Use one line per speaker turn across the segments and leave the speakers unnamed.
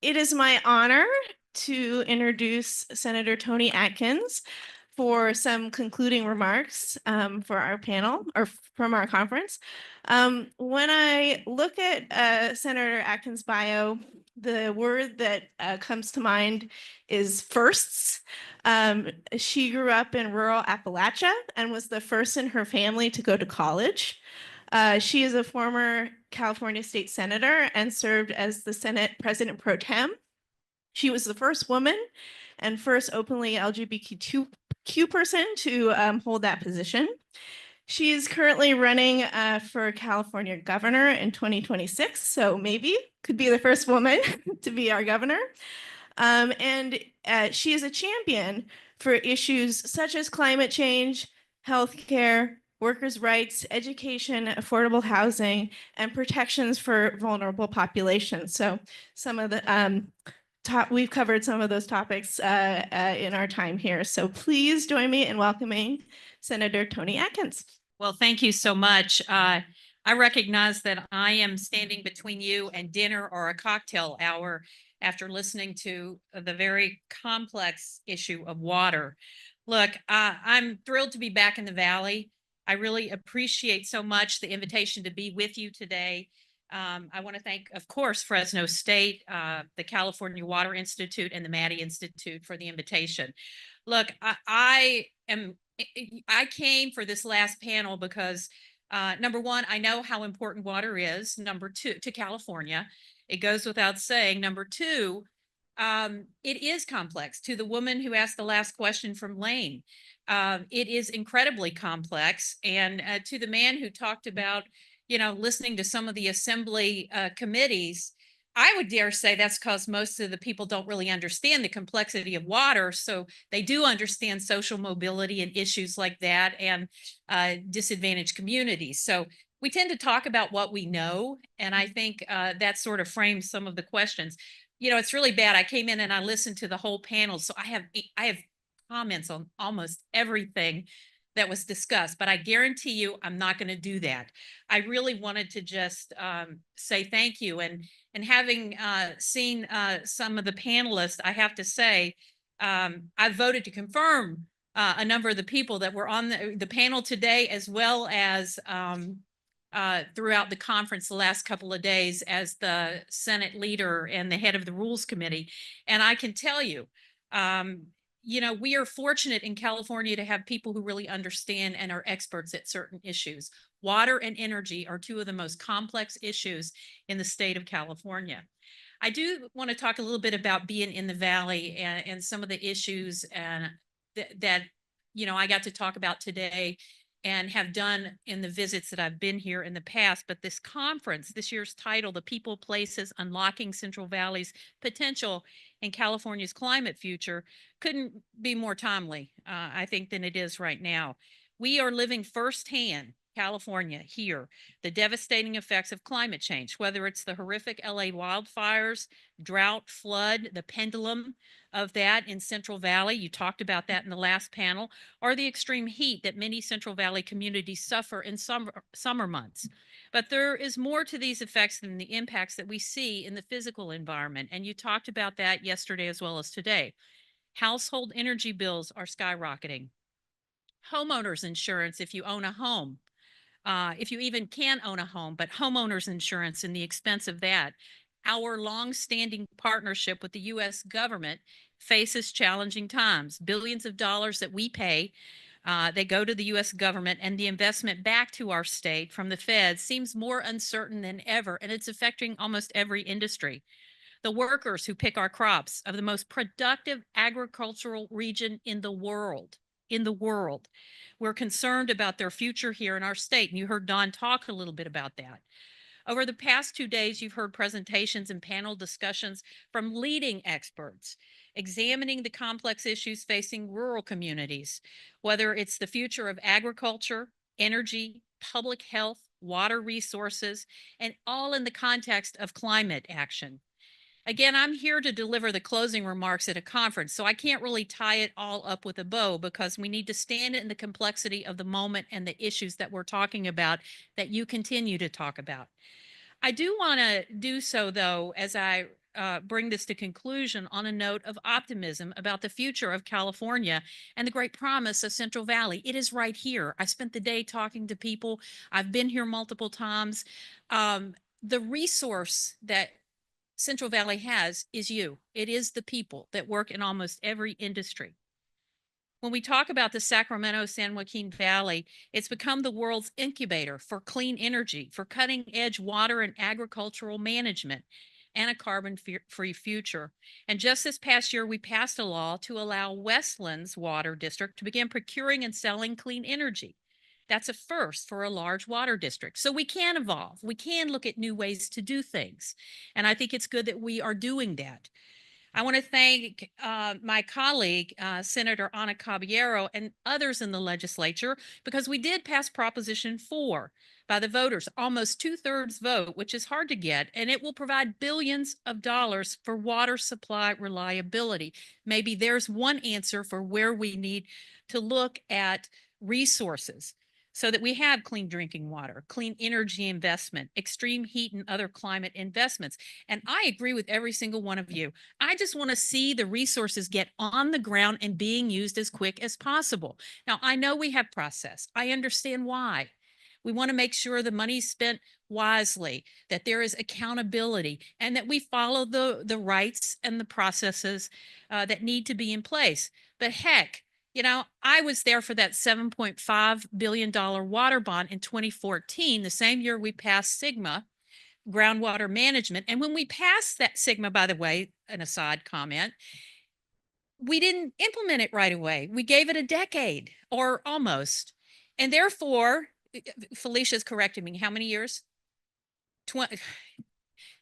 It is my honor to introduce Senator Toni Atkins for some concluding remarks for our panel or from our conference. When I look at Senator Atkins' bio, the word that comes to mind is firsts. She grew up in rural Appalachia and was the first in her family to go to college. She is a former California state senator and served as the Senate president pro tem. She was the first woman and first openly LGBTQ person to hold that position. She is currently running for California governor in 2026, so maybe could be the first woman to be our governor. And she is a champion for issues such as climate change, healthcare, workers' rights, education, affordable housing, and protections for vulnerable populations. So some of the we've covered some of those topics in our time here. So please join me in welcoming Senator Toni Atkins.
Well, thank you so much. I recognize that I am standing between you and dinner or a cocktail hour after listening to the very complex issue of water. Look, I'm thrilled to be back in the Valley. I really appreciate so much the invitation to be with you today. I want to thank, of course, Fresno State, the California Water Institute, and the Maddie Institute for the invitation. Look, I came for this last panel because number one, I know how important water is. Number two, to California, it goes without saying. Number two, it is complex. To the woman who asked the last question from Lane, it is incredibly complex. And to the man who talked about, listening to some of the assembly committees, I would dare say that's because most of the people don't really understand the complexity of water. So they do understand social mobility and issues like that and disadvantaged communities. So we tend to talk about what we know. And I think that sort of frames some of the questions. It's really bad. I came in and I listened to the whole panel. So I have comments on almost everything that was discussed, but I guarantee you I'm not going to do that. I really wanted to just say thank you. And having seen some of the panelists, I have to say, I voted to confirm a number of the people that were on the panel today, as well as throughout the conference the last couple of days as the Senate leader and the head of the Rules Committee. And I can tell you, we are fortunate in California to have people who really understand and are experts at certain issues. Water and energy are two of the most complex issues in the state of California. I do want to talk a little bit about being in the Valley and some of the issues and that I got to talk about today and have done in the visits that I've been here in the past. But this conference, this year's title, The People, Places, Unlocking Central Valley's Potential in California's Climate Future, couldn't be more timely, I think, than it is right now. We are living firsthand, California, here, the devastating effects of climate change, whether it's the horrific LA wildfires, drought, flood, the pendulum of that in Central Valley. You talked about that in the last panel, or the extreme heat that many Central Valley communities suffer in summer months. But there is more to these effects than the impacts that we see in the physical environment. And you talked about that yesterday as well as today. Household energy bills are skyrocketing. Homeowners insurance, if you own a home, if you even can own a home, but homeowners insurance and the expense of that. Our long-standing partnership with the U.S. government faces challenging times. Billions of dollars that we pay, they go to the U.S. government, and the investment back to our state from the feds seems more uncertain than ever, and it's affecting almost every industry. The workers who pick our crops of the most productive agricultural region in the world, we're concerned about their future here in our state. And you heard Don talk a little bit about that. Over the past 2 days, you've heard presentations and panel discussions from leading experts examining the complex issues facing rural communities, whether it's the future of agriculture, energy, public health, water resources, and all in the context of climate action. Again, I'm here to deliver the closing remarks at a conference, so I can't really tie it all up with a bow because we need to stand in the complexity of the moment and the issues that we're talking about that you continue to talk about. I do want to do so, though, as I bring this to conclusion on a note of optimism about the future of California and the great promise of Central Valley. It is right here. I spent the day talking to people. I've been here multiple times. The resource that Central Valley has is you. It is the people that work in almost every industry. When we talk about the Sacramento San Joaquin Valley, it's become the world's incubator for clean energy, for cutting edge water and agricultural management, and a carbon free future. And just this past year, we passed a law to allow Westland's water district to begin procuring and selling clean energy. That's a first for a large water district. So we can evolve. We can look at new ways to do things. And I think it's good that we are doing that. I want to thank my colleague, Senator Ana Caballero, and others in the legislature, because we did pass Proposition 4 by the voters, almost 2/3 vote, which is hard to get, and it will provide billions of dollars for water supply reliability. Maybe there's one answer for where we need to look at resources so that we have clean drinking water, clean energy investment, extreme heat and other climate investments. And I agree with every single one of you. I just want to see the resources get on the ground and being used as quick as possible. Now, I know we have process. I understand why. We want to make sure the money's spent wisely, that there is accountability, and that we follow the rights and the processes that need to be in place. But heck, I was there for that $7.5 billion water bond in 2014, the same year we passed SGMA, groundwater management. And when we passed that SGMA, by the way, an aside comment, we didn't implement it right away. We gave it a decade or almost. And therefore, Felicia's correcting me. How many years? 20.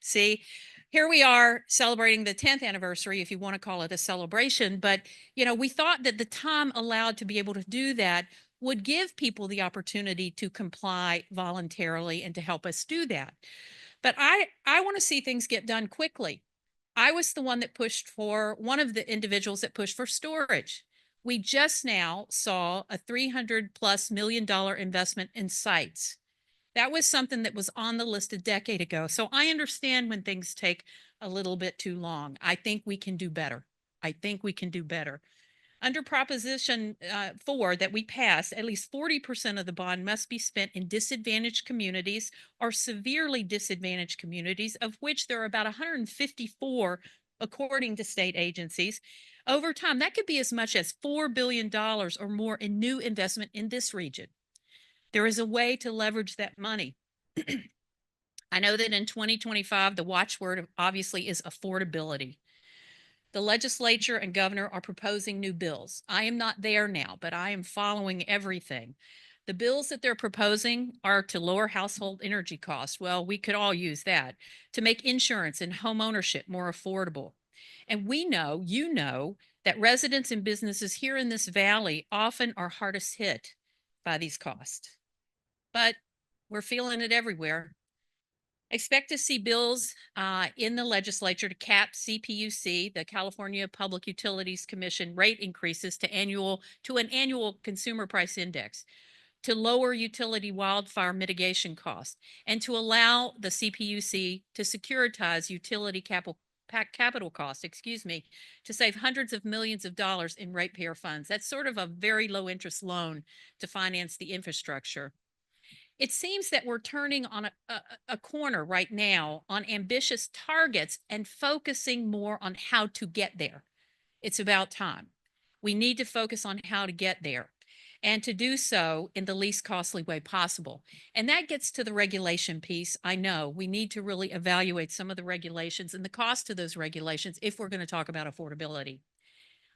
See, here we are celebrating the 10th anniversary, if you want to call it a celebration. But, we thought that the time allowed to be able to do that would give people the opportunity to comply voluntarily and to help us do that. But I want to see things get done quickly. I was the one that pushed for, one of the individuals that pushed for storage. We just now saw a $300+ million investment in sites. That was something that was on the list a decade ago. So I understand when things take a little bit too long. I think we can do better. I think we can do better. Under Proposition 4 that we passed, at least 40% of the bond must be spent in disadvantaged communities or severely disadvantaged communities, of which there are about 154, according to state agencies. Over time, that could be as much as $4 billion or more in new investment in this region. There is a way to leverage that money. I know that in 2025, the watchword obviously is affordability. The legislature and governor are proposing new bills. I am not there now, but I am following everything. The bills that they're proposing are to lower household energy costs. Well, we could all use that. To make insurance and home ownership more affordable. And we know, that residents and businesses here in this valley often are hardest hit by these costs. But we're feeling it everywhere. Expect to see bills in the legislature to cap CPUC, the California Public Utilities Commission, rate increases to an annual consumer price index, to lower utility wildfire mitigation costs, and to allow the CPUC to securitize utility capital costs, to save hundreds of millions of dollars in ratepayer funds. That's sort of a very low interest loan to finance the infrastructure. It seems that we're turning on a corner right now on ambitious targets and focusing more on how to get there. It's about time. We need to focus on how to get there and to do so in the least costly way possible. And that gets to the regulation piece. I know we need to really evaluate some of the regulations and the cost of those regulations if we're going to talk about affordability.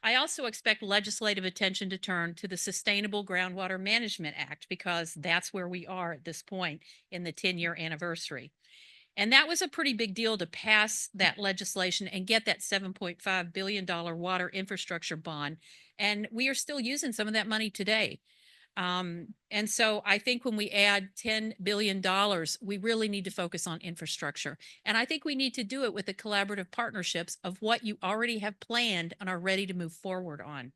I also expect legislative attention to turn to the Sustainable Groundwater Management Act, because that's where we are at this point in the 10-year anniversary. And that was a pretty big deal to pass that legislation and get that $7.5 billion water infrastructure bond. And we are still using some of that money today. And so I think when we add $10 billion, we really need to focus on infrastructure. And I think we need to do it with the collaborative partnerships of what you already have planned and are ready to move forward on.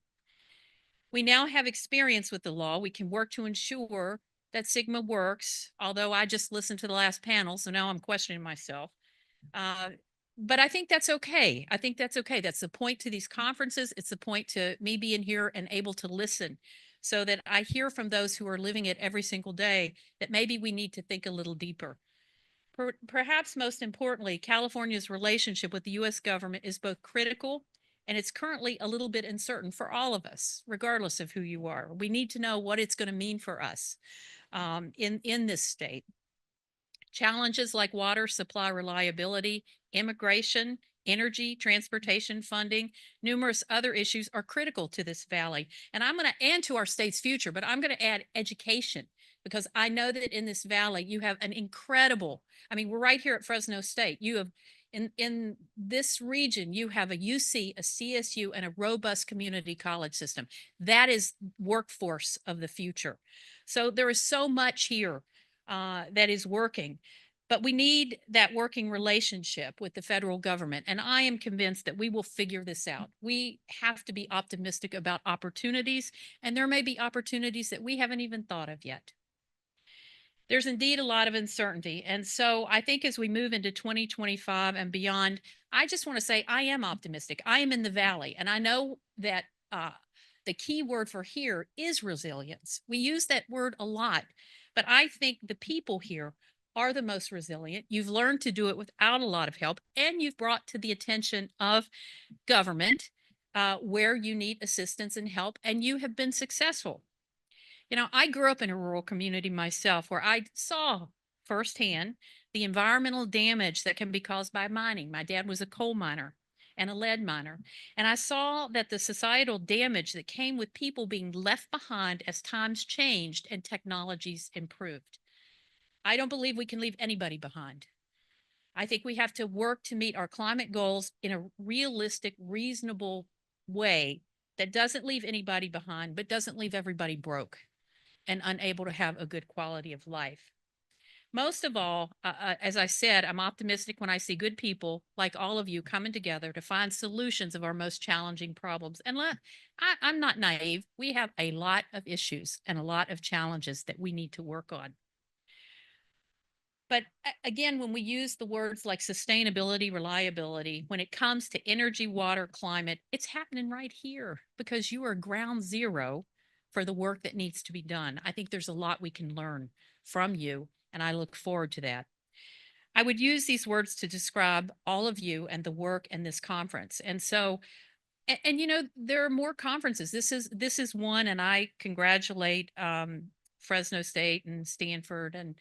We now have experience with the law. We can work to ensure that SGMA works, although I just listened to the last panel, so now I'm questioning myself. but I think that's okay. I think that's okay. That's the point to these conferences. It's the point to me being here and able to listen so that I hear from those who are living it every single day that maybe we need to think a little deeper. Perhaps most importantly, California's relationship with the US government is both critical and it's currently a little bit uncertain for all of us, regardless of who you are. We need to know what it's going to mean for us in this state. Challenges like water supply reliability, immigration, energy, transportation funding, numerous other issues are critical to this valley. And I'm going to add to our state's future, but I'm going to add education because I know that in this valley you have an incredible, I mean, we're right here at Fresno State. You have in this region, you have a UC, a CSU, and a robust community college system. That is workforce of the future. So there is so much here that is working. But we need that working relationship with the federal government. And I am convinced that we will figure this out. We have to be optimistic about opportunities, and there may be opportunities that we haven't even thought of yet. There's indeed a lot of uncertainty. And so I think as we move into 2025 and beyond, I just want to say I am optimistic. I am in the valley, and I know that the key word for here is resilience. We use that word a lot, but I think the people here are the most resilient. You've learned to do it without a lot of help, and you've brought to the attention of government where you need assistance and help, and you have been successful. You know, I grew up in a rural community myself where I saw firsthand the environmental damage that can be caused by mining. My dad was a coal miner and a lead miner. And I saw that the societal damage that came with people being left behind as times changed and technologies improved. I don't believe we can leave anybody behind. I think we have to work to meet our climate goals in a realistic, reasonable way that doesn't leave anybody behind, but doesn't leave everybody broke and unable to have a good quality of life. Most of all, as I said, I'm optimistic when I see good people like all of you coming together to find solutions of our most challenging problems. And I'm not naive. We have a lot of issues and a lot of challenges that we need to work on. But again, when we use the words like sustainability, reliability, when it comes to energy, water, climate, it's happening right here because you are ground zero for the work that needs to be done. I think there's a lot we can learn from you, and I look forward to that. I would use these words to describe all of you and the work in this conference. And so, you know, there are more conferences. This is one, and I congratulate Fresno State and Stanford and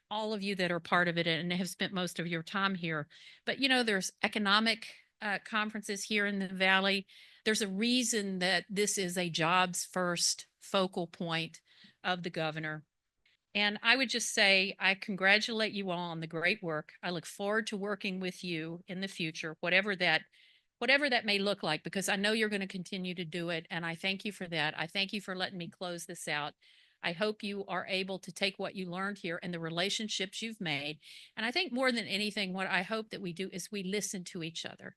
all of you that are part of it and have spent most of your time here. But you know, there's economic conferences here in the Valley. There's a reason that this is a jobs first focal point of the governor. And I would just say, I congratulate you all on the great work. I look forward to working with you in the future, whatever that may look like, because I know you're going to continue to do it. And I thank you for that. I thank you for letting me close this out. I hope you are able to take what you learned here and the relationships you've made. And I think more than anything, what I hope that we do is we listen to each other,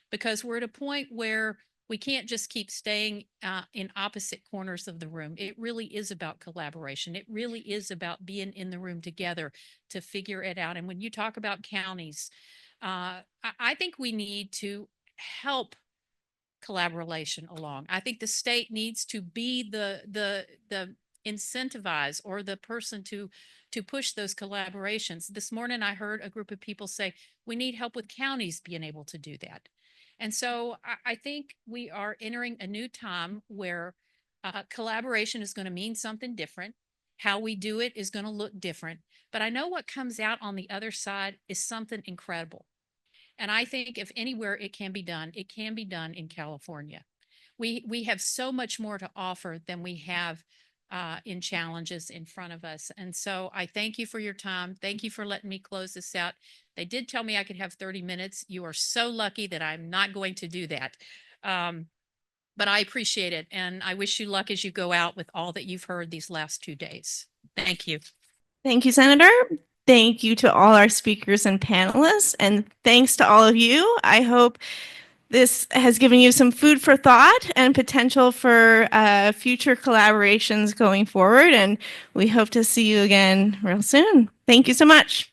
because we're at a point where we can't just keep staying in opposite corners of the room. It really is about collaboration. It really is about being in the room together to figure it out. And when you talk about counties, I think we need to help collaboration along. I think the state needs to be the incentivize or the person to push those collaborations. This morning I heard a group of people say we need help with counties being able to do that. And so I think we are entering a new time where collaboration is going to mean something different. How we do it is going to look different. But I know what comes out on the other side is something incredible. And I think if anywhere it can be done in California. We have so much more to offer than we have in challenges in front of us. And so I thank you for your time. Thank you for letting me close this out. They did tell me I could have 30 minutes. You are so lucky that I'm not going to do that. But I appreciate it. And I wish you luck as you go out with all that you've heard these last 2 days. Thank you.
Thank you, Senator. Thank you to all our speakers and panelists. And thanks to all of you. I hope this has given you some food for thought and potential for future collaborations going forward. And we hope to see you again real soon. Thank you so much.